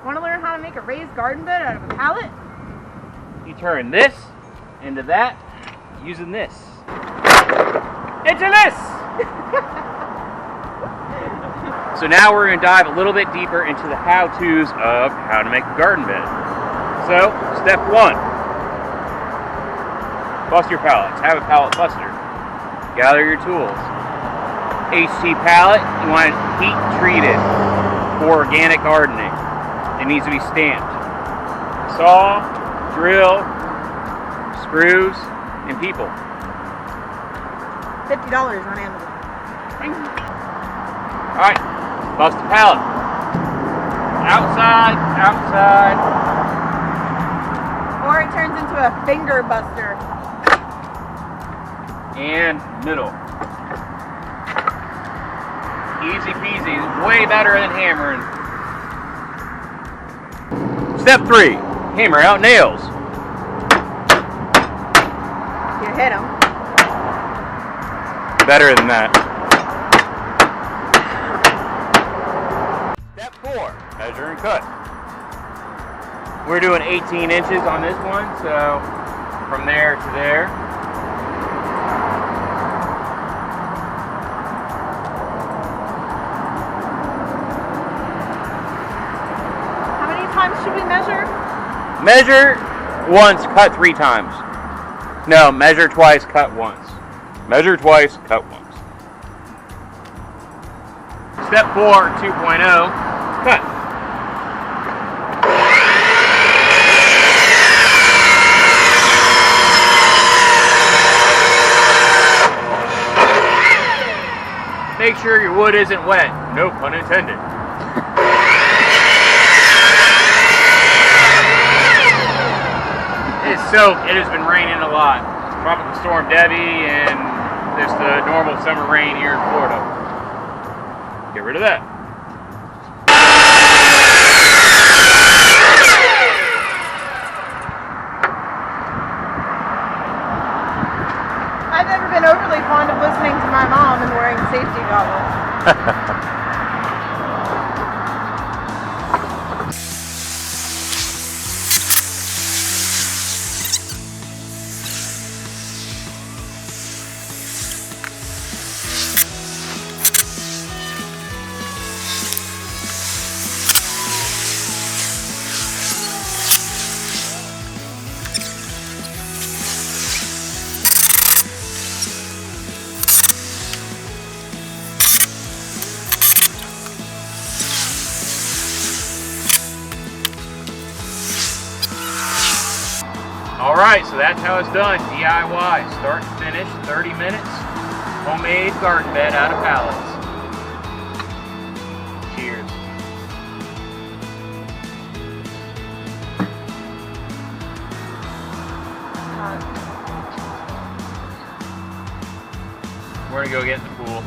Want to learn how to make a raised garden bed out of a pallet? You turn this into that using this. Into this! So now we're going to dive a little bit deeper into the how-tos of how to make a garden bed. So, step 1. Bust your pallets. Have a pallet buster. Gather your tools. HT pallet, you want it heat treated for organic gardening. It needs to be stamped. Saw, drill, screws, and people. $50 on Amazon. Alright, bust the pallet. Outside, outside. Or it turns into a finger buster. And middle. Easy peasy, way better than hammering. Step 3, hammer out nails. You hit them. Better than that. Step 4, measure and cut. We're doing 18 inches on this one, so from there to there. How many times should we measure? Measure once, cut 3 times. No, measure twice, cut once. Measure twice, cut once. Step 4, 2.0, cut. Make sure your wood isn't wet. No pun intended. It's soaked. It has been raining a lot. Tropical Storm Debbie and just the normal summer rain here in Florida. Get rid of that. I've never been overly fond of listening to my mom and wearing safety goggles. Alright, so that's how it's done. DIY, start to finish, 30 minutes. Homemade garden bed out of pallets. Cheers. We're gonna go get in the pool.